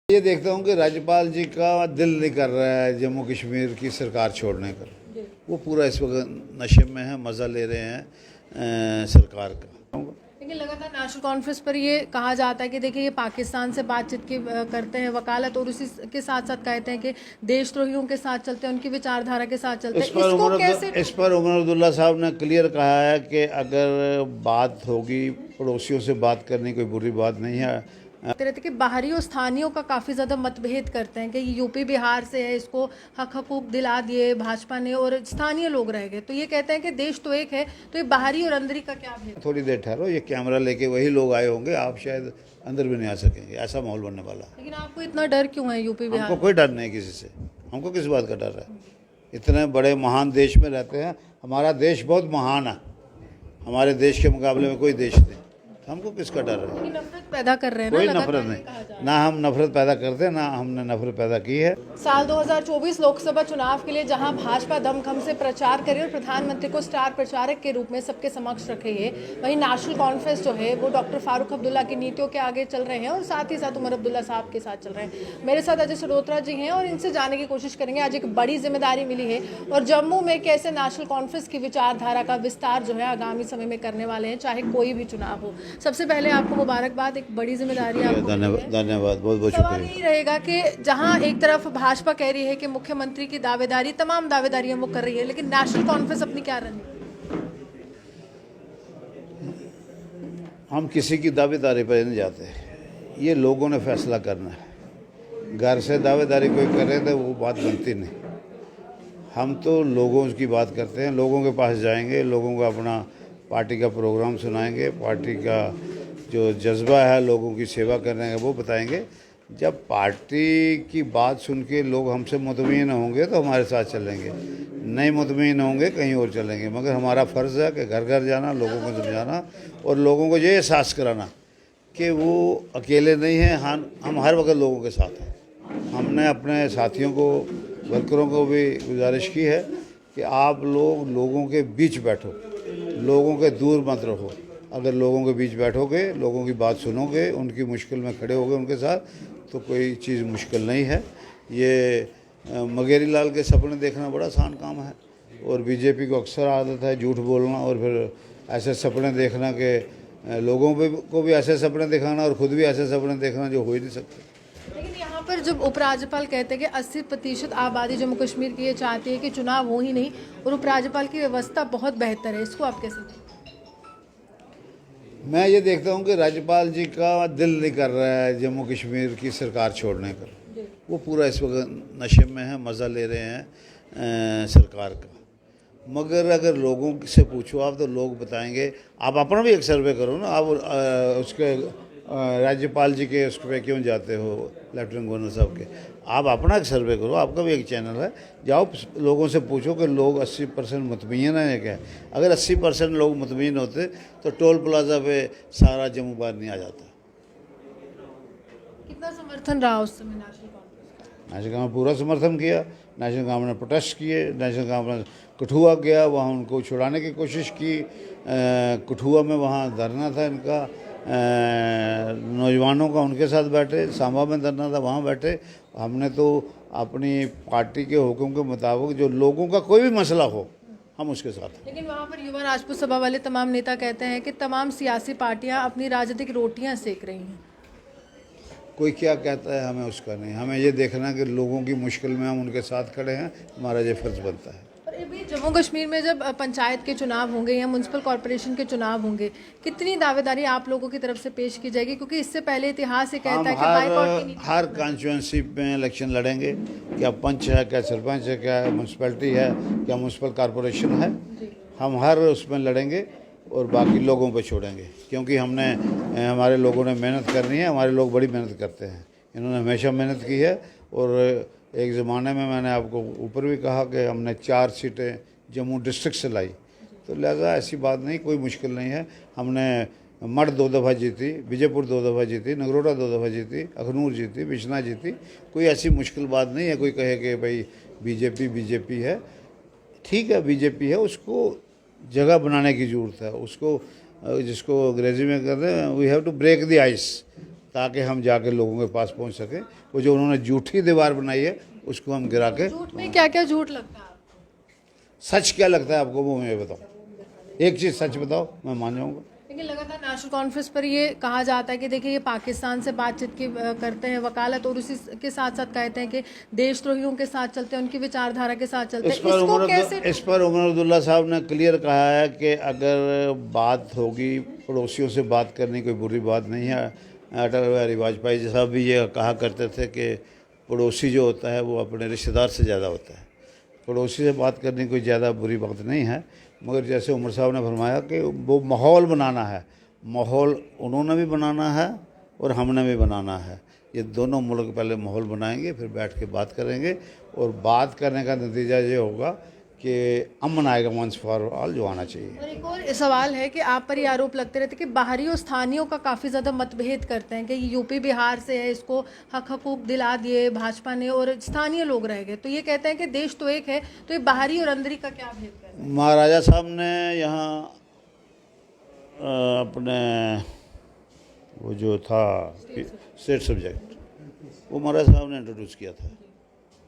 ये देखता हूँ कि राज्यपाल जी का दिल नहीं कर रहा है जम्मू कश्मीर की सरकार छोड़ने का। वो पूरा इस वक्त नशे में है, मज़ा ले रहे हैं सरकार का। लेकिन लगातार नेशनल कॉन्फ्रेंस पर ये कहा जाता है कि देखिए ये पाकिस्तान से बातचीत की करते हैं वकालत, और उसी के साथ साथ कहते हैं कि देशद्रोहियों के साथ चलते हैं, उनकी विचारधारा के साथ चलते हैं। इस पर उमर अब्दुल्ला साहब ने क्लियर कहा है कि अगर बात होगी, पड़ोसियों से बात करनी कोई बुरी बात नहीं है। रहते कि बाहरी और स्थानीयों का काफ़ी ज़्यादा मतभेद करते हैं कि यूपी बिहार से है, इसको हक हकूक दिला दिए भाजपा ने और स्थानीय लोग रह गए। तो ये कहते हैं कि देश तो एक है, तो ये बाहरी और अंदरी का क्या भेद? थोड़ी देर ठहरो, ये कैमरा लेके वही लोग आए होंगे, आप शायद अंदर भी नहीं आ सकेंगे, ऐसा माहौल बनने वाला है। लेकिन आपको इतना डर क्यों है यूपी बिहार? हमको कोई डर नहीं किसी से, हमको किस बात का डर है? इतने बड़े महान देश में रहते हैं, हमारा देश बहुत महान है, हमारे देश के मुकाबले में कोई देश नहीं, हमको किसका डर है? नफरत पैदा कर रहे हैं कोई ना, नफरत नहीं, ना हम नफरत पैदा करते, ना हमने नफरत पैदा की है। साल 2024 लोकसभा चुनाव के लिए जहां भाजपा दमखम से प्रचार करे और प्रधानमंत्री को स्टार प्रचारक के रूप में सबके समक्ष रखे है, वहीं नेशनल कॉन्फ्रेंस जो है वो डॉक्टर फारूक अब्दुल्ला की नीतियों के आगे चल रहे हैं और साथ ही साथ उमर अब्दुल्ला साहब के साथ चल रहे हैं। मेरे साथ अजय सरोत्रा जी हैं और इनसे जानने की कोशिश करेंगे। आज एक बड़ी जिम्मेदारी मिली है और जम्मू में कैसे नेशनल कॉन्फ्रेंस की विचारधारा का विस्तार जो है आगामी समय में करने वाले हैं, चाहे कोई भी चुनाव हो। सबसे पहले आपको मुबारकबाद, एक बड़ी जिम्मेदारी आपको। धन्यवाद, बहुत बहुत सवाल शुक्रिया। यही रहेगा कि जहां एक तरफ भाजपा कह रही है कि मुख्यमंत्री की दावेदारी, तमाम दावेदारियां वो कर रही है, लेकिन नेशनल कॉन्फ्रेंस अपनी क्या रणनीति? हम किसी की दावेदारी पर नहीं जाते, ये लोगों ने फैसला करना है। घर से दावेदारी कोई करे तो वो बात बनती नहीं। हम तो लोगों की बात करते हैं, लोगों के पास जाएंगे, लोगों को अपना पार्टी का प्रोग्राम सुनाएंगे, पार्टी का जो जज्बा है लोगों की सेवा करने का वो बताएंगे। जब पार्टी की बात सुन के लोग हमसे मुतमईन होंगे तो हमारे साथ चलेंगे, नहीं मुतमईन होंगे कहीं और चलेंगे। मगर हमारा फ़र्ज़ है कि घर घर जाना, लोगों को समझाना और लोगों को ये एहसास कराना कि वो अकेले नहीं हैं, हम हर वक्त लोगों के साथ हैं। हमने अपने साथियों को, वर्करों को भी गुजारिश की है कि आप लोग लोगों के बीच बैठो, लोगों के दूर मत रहो। अगर लोगों के बीच बैठोगे, लोगों की बात सुनोगे, उनकी मुश्किल में खड़े होगे उनके साथ, तो कोई चीज़ मुश्किल नहीं है। ये मगेरी लाल के सपने देखना बड़ा आसान काम है और बीजेपी को अक्सर आदत है झूठ बोलना और फिर ऐसे सपने देखना कि लोगों को भी ऐसे सपने दिखाना और ख़ुद भी ऐसे सपने देखना जो हो ही नहीं सकते। लेकिन यहाँ पर जब उपराज्यपाल कहते हैं कि 80% आबादी जम्मू कश्मीर की ये चाहती है कि चुनाव हो ही नहीं और उपराज्यपाल की व्यवस्था बहुत बेहतर है, इसको आप कैसे देखते हैं? मैं ये देखता हूँ कि राज्यपाल जी का दिल नहीं कर रहा है जम्मू कश्मीर की सरकार छोड़ने का। वो पूरा इस वक्त नशे में है, मज़ा ले रहे हैं सरकार का। मगर अगर लोगों से पूछो आप तो लोग बताएंगे। आप अपना भी एक सर्वे करो ना, आप उसके राज्यपाल जी के उस पर क्यों जाते हो, लेफ्टिनेंट गवर्नर साहब के। आप अपना एक सर्वे करो, आपका भी एक चैनल है, जाओ लोगों से पूछो कि लोग 80% मुतमईन हैं क्या। अगर 80% लोग मुतमईन होते तो टोल प्लाजा पे सारा जम्मू बाहर नहीं आ जाता। कितना समर्थन रहा उस समय नेशनल कांग्रेस? नेशनल कांग्रेस पूरा समर्थन किया, नेशनल कांग्रेस ने प्रोटेस्ट किए, नेशनल कांग्रेस कठुआ गया, वहाँ उनको छुड़ाने की कोशिश की। कठुआ में वहाँ धरना था इनका, नौजवानों का उनके साथ बैठे, सांबा में धरना था वहाँ बैठे। हमने तो अपनी पार्टी के हुक्म के मुताबिक जो लोगों का कोई भी मसला हो हम उसके साथ हैं। लेकिन वहाँ पर युवा राजपूत सभा वाले तमाम नेता कहते हैं कि तमाम सियासी पार्टियां अपनी राजनीतिक रोटियां सेक रही हैं। कोई क्या कहता है हमें उसका नहीं, हमें ये देखना कि लोगों की मुश्किल में हम उनके साथ खड़े हैं, हमारा ये फ़र्ज़ बनता है। और अभी जम्मू कश्मीर में जब पंचायत के चुनाव होंगे या म्यूनसिपल कॉरपोरेशन के चुनाव होंगे, कितनी दावेदारी आप लोगों की तरफ से पेश की जाएगी? क्योंकि इससे पहले इतिहास ये कहता है कि बाइकआउट की नीति। हर कॉन्स्टिट्यूंसी में इलेक्शन लड़ेंगे, क्या पंच है, क्या सरपंच है, क्या म्यूनसिपैलिटी है, क्या म्यूनसिपल कॉरपोरेशन है, हम हर उसमें लड़ेंगे और बाकी लोगों पे छोड़ेंगे। क्योंकि हमारे लोगों ने मेहनत करनी है, हमारे लोग बड़ी मेहनत करते हैं, इन्होंने हमेशा मेहनत की है। और एक ज़माने में मैंने आपको ऊपर भी कहा कि हमने 4 सीटें जम्मू डिस्ट्रिक्ट से लाई, तो लिहाजा ऐसी बात नहीं, कोई मुश्किल नहीं है। हमने मठ 2 दफ़ा जीती, विजयपुर 2 दफ़ा जीती, नगरोटा 2 दफ़ा जीती, अखनूर जीती, बिश्ना जीती। कोई ऐसी मुश्किल बात नहीं है कोई कहे कि भाई बीजेपी है। ठीक है, बीजेपी है, उसको जगह बनाने की ज़रूरत है, उसको जिसको अंग्रेज़ी में कहते हैं we have to break the ice. ताकि हम जाके लोगों के पास पहुंच सकें। वो जो उन्होंने झूठी दीवार बनाई है उसको हम गिरा के, झूठ में क्या क्या झूठ लगता है आपको? सच क्या लगता है आपको वो मैं बताओ, एक चीज़ सच बताओ, मैं मान जाऊँगा। लेकिन लगातार नेशनल कॉन्फ्रेंस पर ये कहा जाता है कि देखिए ये पाकिस्तान से बातचीत की करते हैं वकालत, और उसी के साथ साथ कहते हैं कि देशद्रोहियों के साथ चलते हैं, उनकी विचारधारा के साथ चलते हैं। इस पर उमर अब्दुल्ला साहब ने क्लियर कहा है कि अगर बात होगी, पड़ोसियों से बात करनी कोई बुरी बात नहीं है। अटल बिहारी वाजपेयी साहब भी ये कहा करते थे कि पड़ोसी जो होता है वो अपने रिश्तेदार से ज़्यादा होता है। पड़ोसी से बात करनी कोई ज़्यादा बुरी बात नहीं है, मगर जैसे उमर साहब ने फरमाया कि वो माहौल बनाना है, माहौल उन्होंने भी बनाना है और हमने भी बनाना है। ये दोनों मुल्क पहले माहौल बनाएंगे, फिर बैठ के बात करेंगे, और बात करने का नतीजा ये होगा कि अमन आएगा, वंस फॉर ऑल जो आना चाहिए। और एक और सवाल है कि आप पर ये आरोप लगते रहते हैं कि बाहरी और स्थानीयों का काफ़ी ज़्यादा मतभेद करते हैं कि ये यूपी बिहार से है, इसको हक हकूक दिला दिए भाजपा ने और स्थानीय लोग रह गए। तो ये कहते हैं कि देश तो एक है, तो ये बाहरी और अंदरी का क्या भेद करते हैं? महाराजा साहब ने यहाँ अपने वो जो था स्टेट सब्जेक्ट, वो महाराजा साहब ने इंट्रोड्यूस किया था,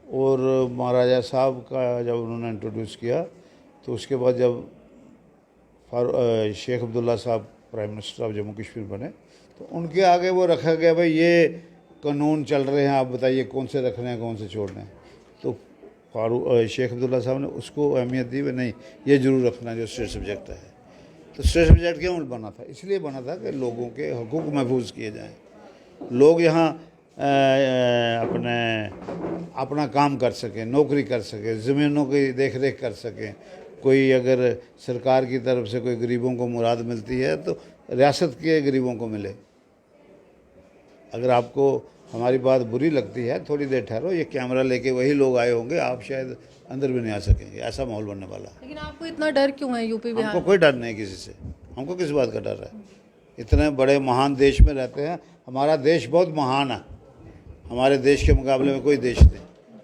और महाराजा साहब का जब उन्होंने इंट्रोड्यूस किया तो उसके बाद जब शेख अब्दुल्ला साहब prime minister of Jammu Kashmir बने तो उनके आगे वो रखा गया, भाई ये कानून चल रहे हैं, आप बताइए कौन से रखने हैं कौन से छोड़ने हैं। तो शेख अब्दुल्ला साहब ने उसको अहमियत दी, भाई नहीं ये ज़रूर रखना जो स्टेट सब्जेक्ट है। तो स्टेट सब्जेक्ट क्यों बना था? इसलिए बना था कि लोगों के हकूक़ महफूज किए जाएँ, लोग यहाँ अपना काम कर सकें, नौकरी कर सकें, ज़मीनों की देख रेख कर सकें। कोई अगर सरकार की तरफ से कोई गरीबों को मुराद मिलती है तो रियासत के गरीबों को मिले। अगर आपको हमारी बात बुरी लगती है, थोड़ी देर ठहरो, ये कैमरा लेके वही लोग आए होंगे, आप शायद अंदर भी नहीं आ सकेंगे, ऐसा माहौल बनने वाला है। लेकिन आपको इतना डर क्यों है यूपी बिहार? हमको कोई डर नहीं किसी से, हमको किस बात का डर है? इतने बड़े महान देश में रहते हैं, हमारा देश बहुत महान है, हमारे देश के मुकाबले में कोई देश नहीं,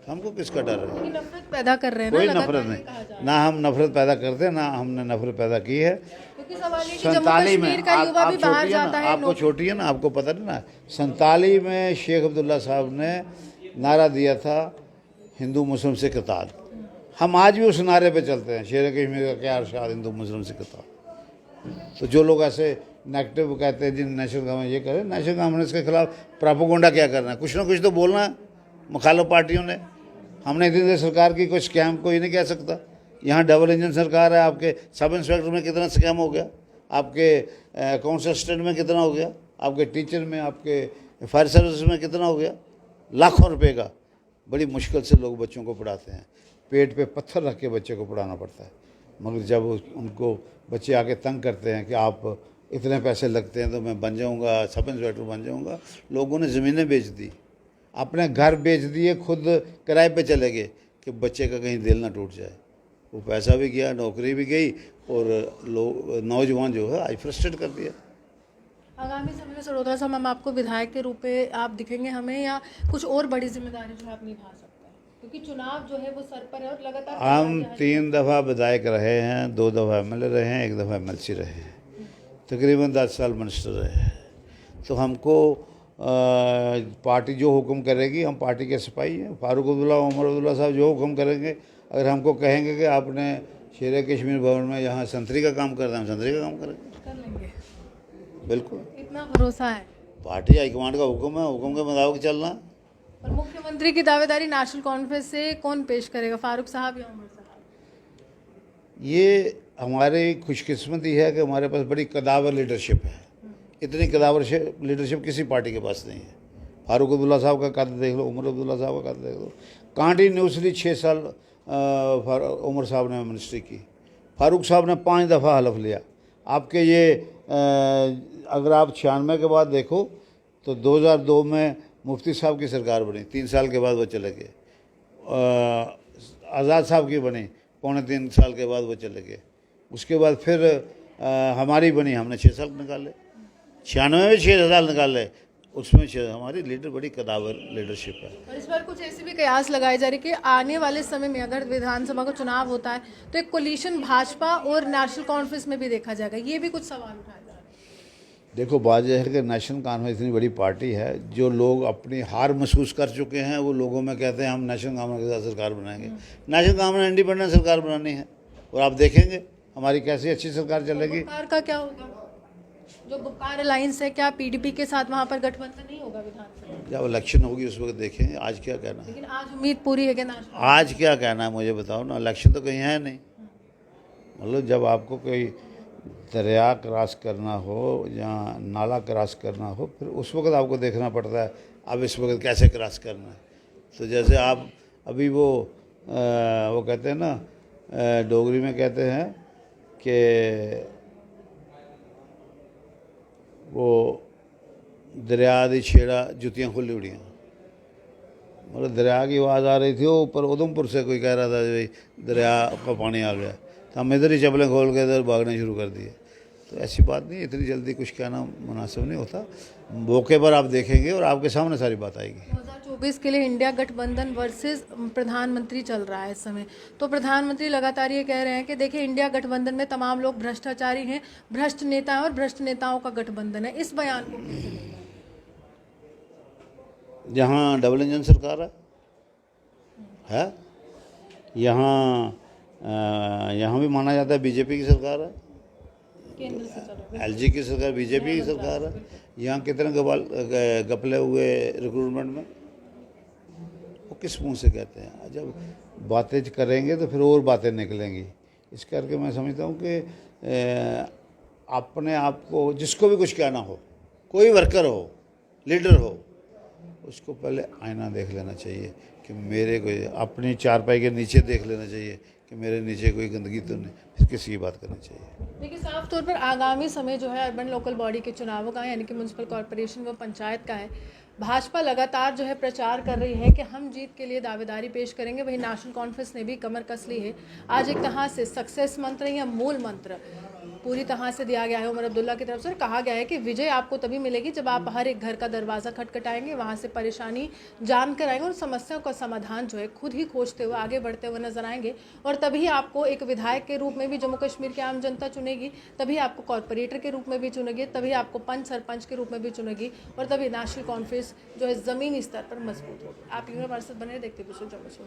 हमको किसका डर है? नफरत पैदा कर रहे हैं कोई ना, नफरत नहीं, ना हम नफरत पैदा करते, ना हमने नफरत पैदा की है। क्योंकि सवाल ये कि जम्मू 47 में कश्मीर का युवा भी बाहर जाता है, आपको छोटी है ना, आपको पता नहीं ना, 47 में शेख अब्दुल्ला साहब ने नारा दिया था हिंदू मुस्लिम से कताल। हम आज भी उस नारे पे चलते हैं, शेर कश्मीर का क्या अरशाद, हिंदू मुस्लिम से कताल। तो जो लोग ऐसे नेगेटिव कहते हैं जिन नेशनल गवर्नमेंट ये करे, नेशनल गवर्नमेंट के खिलाफ प्रोपेगेंडा क्या करना है, कुछ ना कुछ तो बोलना है मुखालिफ पार्टियों ने। हमने इतनी देर सरकार की कोई स्कैम कोई नहीं कह सकता। यहाँ डबल इंजन सरकार है, आपके सब इंस्पेक्टर में कितना स्कैम हो गया, आपके काउंसिल असिस्टेंट में कितना हो गया, आपके टीचर में, आपके फायर सर्विस में कितना हो गया, लाखों रुपए का। बड़ी मुश्किल से लोग बच्चों को पढ़ाते हैं, पेट पे पत्थर रख के बच्चे को पढ़ाना पड़ता है। मगर जब उनको बच्चे आके तंग करते हैं कि आप इतने पैसे लगते हैं तो मैं बन जाऊंगा, सब इंस्पेक्टर बन जाऊंगा, लोगों ने ज़मीनें बेच दी, अपने घर बेच दिए, खुद किराए पे चले गए कि बच्चे का कहीं दिल ना टूट जाए। वो पैसा भी गया, नौकरी भी गई, और लोग नौजवान जो है आज फ्रस्ट्रेट कर दिया। आगामी समय में सरोदरा साहब हम आपको विधायक के रूप में आप दिखेंगे हमें, या कुछ और बड़ी जिम्मेदारी जो है आप निभा सकते हैं? क्योंकि चुनाव जो है वो सर पर है और लगातार हम 3 दफ़ा विधायक रहे हैं, 2 दफ़ा MLA रहे हैं, 1 दफ़ा MLC रहे हैं, तकरीबन 10 साल मिनिस्टर रहे हैं। तो हमको पार्टी जो हुक्म करेगी, हम पार्टी के सिपाही हैं। फारूक अब्दुल्ला, उमर अब्दुल्ला साहब जो हुक्म करेंगे, अगर हमको कहेंगे कि आपने शेर कश्मीर भवन में यहाँ संतरी का काम करना है, हम संतरी का काम करेंगे, कर लेंगे। बिल्कुल, इतना भरोसा है? पार्टी हाईकमांड का हुक्म है, हुक्म के मुताबिक चलना। और मुख्यमंत्री की दावेदारी नेशनल कॉन्फ्रेंस से कौन पेश करेगा, फारूक साहब या उमर साहब? ये हमारी खुशकिस्मती है कि हमारे पास बड़ी कदावर लीडरशिप है। इतनी कदावर लीडरशिप किसी पार्टी के पास नहीं है। फारूक अब्दुल्ला साहब का कद देख लो, उमर अब्दुल्ला साहब का कद देख लो। कंटिन्यूसली 6 साल उमर साहब ने मिनिस्ट्री की, फारूक साहब ने 5 दफ़ा हलफ लिया। आपके ये अगर आप 96 के बाद देखो तो 2002 में मुफ्ती साहब की सरकार बनी, 3 साल के बाद वो चले गए। आज़ाद साहब की बनी, 3.25 साल के बाद वो चले गए। उसके बाद फिर हमारी बनी, हमने 6 साल निकाले, 96 में 6 साल निकाले, उसमें हमारी लीडर बड़ी कदावर लीडरशिप है। और इस बार कुछ ऐसी भी कयास लगाई जा रही कि आने वाले समय में अगर विधानसभा का चुनाव होता है तो एक कोलिशन भाजपा और नेशनल कॉन्फ्रेंस में भी देखा जाएगा, ये भी कुछ सवाल उठाए जा रहे हैं। देखो बात यह है कि नेशनल कॉन्फ्रेंस इतनी बड़ी पार्टी है, जो लोग अपनी हार महसूस कर चुके हैं वो लोगों में कहते हैं हम नेशनल कॉन्फ्रेंस के साथ सरकार बनाएंगे। नेशनल कॉन्फ्रेंस इंडिपेंडेंट सरकार बनानी है और आप देखेंगे हमारी कैसी अच्छी सरकार चलेगी। बुप्कार का क्या होगा? जो बुप्कार अलायंस है, क्या पीडीपी के साथ वहां पर गठबंधन नहीं होगा विधानसभा? जब इलेक्शन होगी उस वक्त देखेंगे। आज क्या कहना है, लेकिन आज उम्मीद पूरी है कि नेशनल आज क्या कहना है मुझे बताओ ना। इलेक्शन तो कहीं है नहीं। मतलब जब आपको कोई दरिया क्रॉस करना हो या नाला क्रॉस करना हो, फिर उस वक्त आपको देखना पड़ता है अब इस वक्त कैसे क्रॉस करना है। तो जैसे आप अभी वो कहते हैं ना, डोगरी में कहते हैं कि वो दरिया दी छेड़ा जुतियाँ खुली उड़ियाँ। मतलब दरिया की आवाज़ आ रही थी, वो ऊपर उधमपुर से कोई कह रहा था भाई दरिया का पानी आ गया, तो हम इधर ही चप्पलें खोल के इधर भागने शुरू कर दिए। तो ऐसी बात नहीं, इतनी जल्दी कुछ कहना मुनासिब नहीं होता। मौके पर आप देखेंगे और आपके सामने सारी बात आएगी। 2024 के लिए इंडिया गठबंधन वर्सेस प्रधानमंत्री चल रहा है इस समय। तो प्रधानमंत्री लगातार ये कह रहे हैं कि देखिए इंडिया गठबंधन में तमाम लोग भ्रष्टाचारी हैं, भ्रष्ट नेता हैं और भ्रष्ट नेताओं का गठबंधन है। इस बयान को कैसे लेंगे? जहाँ डबल इंजन सरकार है यहाँ भी माना जाता है बीजेपी की सरकार है, केंद्र से चल रहा है। एलजी की सरकार बीजेपी की सरकार है। यहाँ कितने गपले हुए रिक्रूटमेंट में, वो किस मुंह से कहते हैं। जब बातें करेंगे तो फिर और बातें निकलेंगी। इस करके मैं समझता हूँ कि अपने आप को जिसको भी कुछ कहना हो, कोई वर्कर हो, लीडर हो, उसको पहले आईना देख लेना चाहिए कि मेरे कोई अपनी चारपाई के नीचे देख लेना चाहिए कि मेरे नीचे कोई गंदगी तो नहीं, फिर किसी की बात करनी चाहिए। देखिए साफ तौर पर आगामी समय जो है अर्बन लोकल बॉडी के चुनावों का, यानी कि म्यूनसिपल कॉर्पोरेशन व पंचायत का है। भाजपा लगातार जो है प्रचार कर रही है कि हम जीत के लिए दावेदारी पेश करेंगे। वहीं नेशनल कॉन्फ्रेंस ने भी कमर कस ली है। आज एक तरह से सक्सेस मंत्र या मूल मंत्र पूरी तरह से दिया गया है उमर अब्दुल्ला की तरफ से। कहा गया है कि विजय आपको तभी मिलेगी जब आप हर एक घर का दरवाज़ा खटखटाएंगे, वहाँ से परेशानी जान कर आएंगे और समस्याओं का समाधान जो है खुद ही खोजते हुए आगे बढ़ते हुए नजर आएंगे। और तभी आपको एक विधायक के रूप में भी जम्मू कश्मीर की आम जनता चुनेगी, तभी आपको कॉर्पोरेटर के रूप में भी चुनेगी, तभी आपको पंच सरपंच के रूप में भी चुनेगी और तभी नेशनल कॉन्फ्रेंस जो है ज़मीनी स्तर पर मजबूत होगी। आप यूनिवर्सल बने देखते जम्मू से।